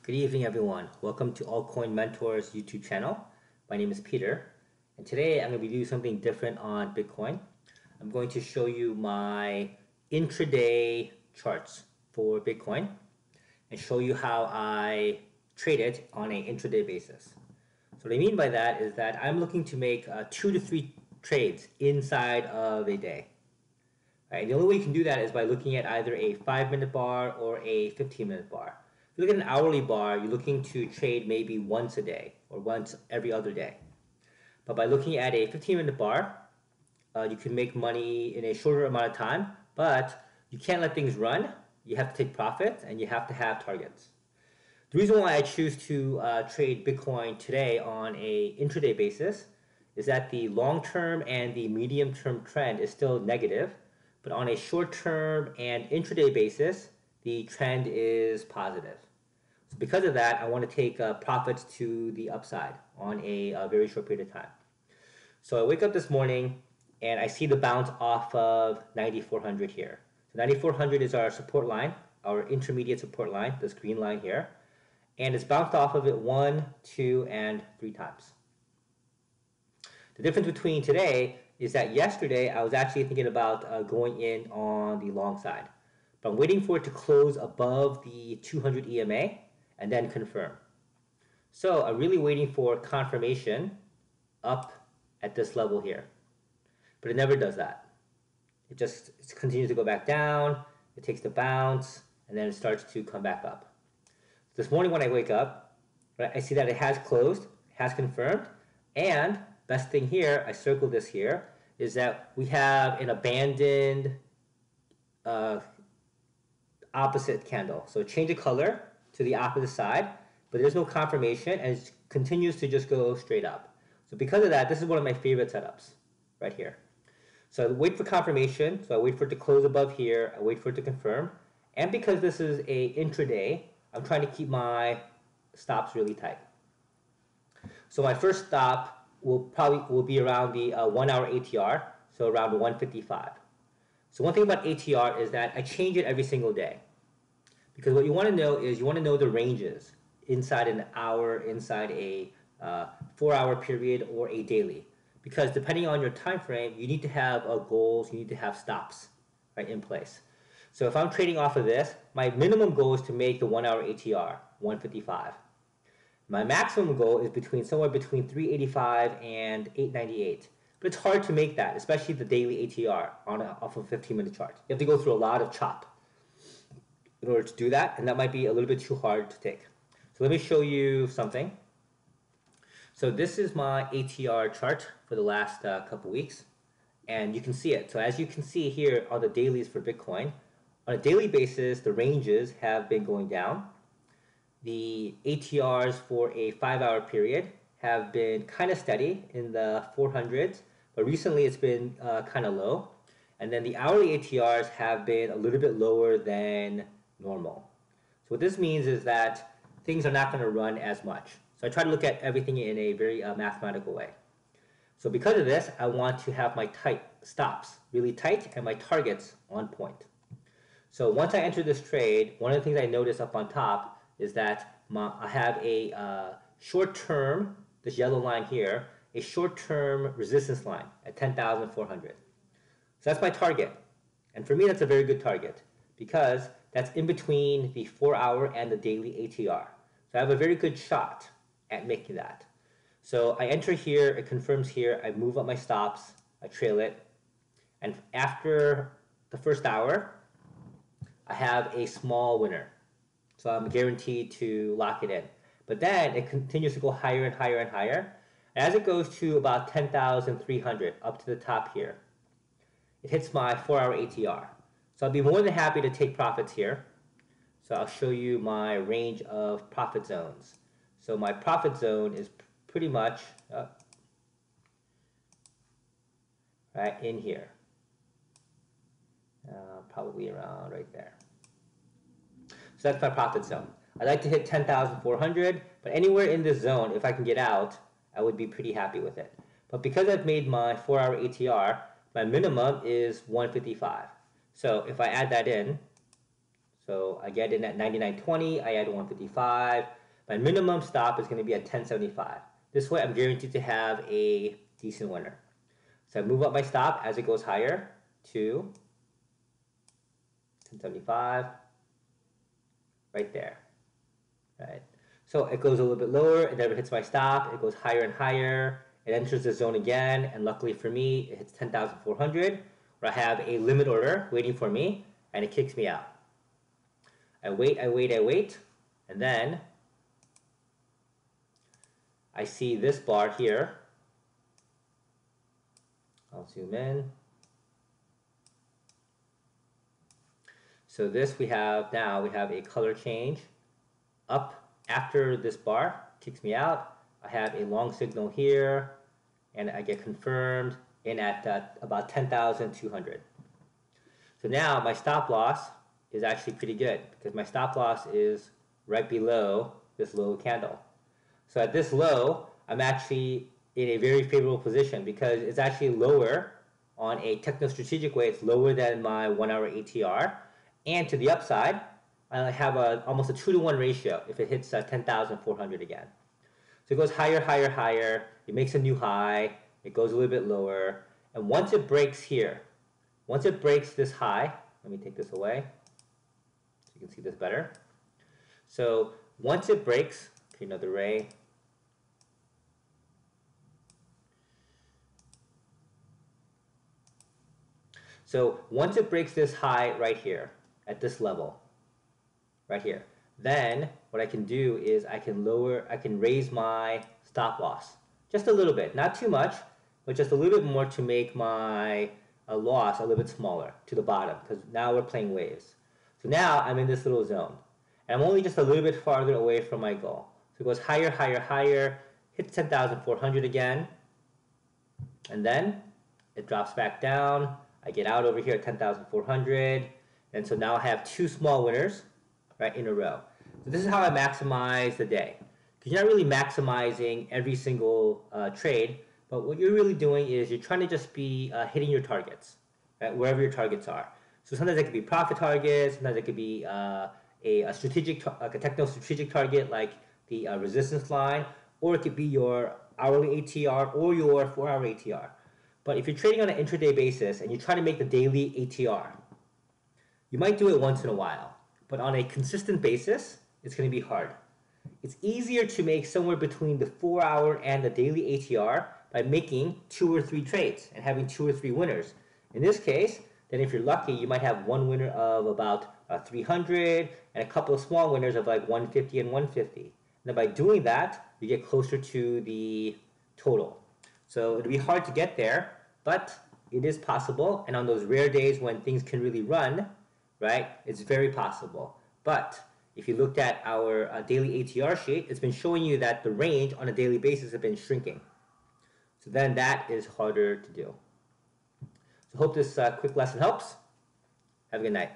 Good evening, everyone. Welcome to Altcoin Mentors YouTube channel. My name is Peter, and today I'm going to be doing something different on Bitcoin. I'm going to show you my intraday charts for Bitcoin and show you how I trade it on an intraday basis. So what I mean by that is that I'm looking to make 2 to 3 trades inside of a day. Right? The only way you can do that is by looking at either a 5-minute bar or a 15-minute bar. If you look at an hourly bar, you're looking to trade maybe once a day or once every other day. But by looking at a 15-minute bar, you can make money in a shorter amount of time, but you can't let things run. You have to take profits and you have to have targets. The reason why I choose to trade Bitcoin today on a intraday basis is that the long-term and the medium-term trend is still negative, but on a short-term and intraday basis, the trend is positive. So because of that, I want to take profits to the upside on a very short period of time. So I wake up this morning and I see the bounce off of 9,400 here. So 9,400 is our support line, our intermediate support line, this green line here. And it's bounced off of it 1, 2, and 3 times. The difference between today is that yesterday I was actually thinking about going in on the long side. But I'm waiting for it to close above the 200 EMA and then confirm. So I'm really waiting for confirmation up at this level here. But it never does that. It continues to go back down, it takes the bounce, and then it starts to come back up. This morning when I wake up, right, I see that it has closed, it has confirmed, and best thing here, I circled this here, is that we have an abandoned opposite candle. So change the color to the opposite side, but there's no confirmation and it continues to just go straight up. So because of that, this is one of my favorite setups right here. So I wait for confirmation, so I wait for it to close above here, I wait for it to confirm, and because this is a intraday, I'm trying to keep my stops really tight. So my first stop will be around the 1 hour ATR, so around 155. So one thing about ATR is that I change it every single day. Because what you want to know is you want to know the ranges inside an hour, inside a 4-hour period, or a daily. Because depending on your time frame, you need to have goals, you need to have stops right in place. So if I'm trading off of this, my minimum goal is to make the 1 hour ATR, 155. My maximum goal is somewhere between 385 and 898. But it's hard to make that, especially the daily ATR off of a 15-minute chart. You have to go through a lot of chop in order to do that, and that might be a little bit too hard to take. So let me show you something. So this is my ATR chart for the last couple weeks, and you can see it. So as you can see here on the dailies for Bitcoin, on a daily basis, the ranges have been going down. The ATRs for a 5-hour period have been kind of steady in the 400s, but recently it's been kind of low. And then the hourly ATRs have been a little bit lower than normal. So what this means is that things are not going to run as much. So I try to look at everything in a very mathematical way. So because of this, I want to have my tight stops really tight and my targets on point. So once I enter this trade, one of the things I notice up on top is that I have a short-term, this yellow line here, a short-term resistance line at 10,400. So that's my target. And for me, that's a very good target because that's in between the 4-hour and the daily ATR. So I have a very good shot at making that. So I enter here, it confirms here, I move up my stops, I trail it, and after the first hour, I have a small winner. So I'm guaranteed to lock it in. But then it continues to go higher and higher and higher. As it goes to about 10,300 up to the top here, it hits my 4-hour ATR. So I'll be more than happy to take profits here. So I'll show you my range of profit zones. So my profit zone is pretty much right in here. Probably around right there. So that's my profit zone. I'd like to hit 10,400, but anywhere in this zone, if I can get out, I would be pretty happy with it. But because I've made my 4-hour ATR, my minimum is 155. So if I add that in, So I get in at 99.20, I add 155. My minimum stop is going to be at 10.75. This way I'm guaranteed to have a decent winner. So I move up my stop as it goes higher to 10.75, right there. Right. So it goes a little bit lower, it never hits my stop, it goes higher and higher, it enters the zone again, and luckily for me, it hits 10,400, where I have a limit order waiting for me, and it kicks me out. I wait, and then I see this bar here. I'll zoom in. So this we have now, we have a color change up after this bar, kicks me out. I have a long signal here, and I get confirmed in at about 10,200. So now my stop loss is actually pretty good because my stop loss is right below this low candle. So at this low, I'm actually in a very favorable position because it's actually lower on a techno-strategic way. It's lower than my 1 hour ATR. And to the upside, I have almost a 2-to-1 ratio if it hits 10,400 again. So it goes higher, higher, higher. It makes a new high. It goes a little bit lower. And once it breaks here, once it breaks this high, let me take this away so you can see this better. So once it breaks, okay, another ray. So once it breaks this high right here at this level, right here, then what I can do is I can raise my stop loss just a little bit, not too much, but just a little bit more to make my loss a little bit smaller to the bottom, because now we're playing waves. So now I'm in this little zone, and I'm only just a little bit farther away from my goal. So it goes higher, higher, higher, hits 10,400 again, and then it drops back down. I get out over here at 10,400, and so now I have 2 small winners, right, in a row. So this is how I maximize the day. Because you're not really maximizing every single trade, but what you're really doing is you're trying to just be hitting your targets, right, wherever your targets are. So sometimes it could be profit targets, sometimes it could be a strategic, like a techno-strategic target like the resistance line, or it could be your hourly ATR or your 4-hour ATR. But if you're trading on an intraday basis and you try to make the daily ATR, you might do it once in a while, but on a consistent basis, it's going to be hard. It's easier to make somewhere between the 4-hour and the daily ATR by making 2 or 3 trades and having 2 or 3 winners. In this case, then if you're lucky, you might have one winner of about 300 and a couple of small winners of like 150 and 150. And then by doing that, you get closer to the total. So it'll be hard to get there, but it is possible. And on those rare days when things can really run, right, it's very possible. But if you looked at our daily ATR sheet, it's been showing you that the range on a daily basis has been shrinking. So then that is harder to do. So hope this quick lesson helps. Have a good night.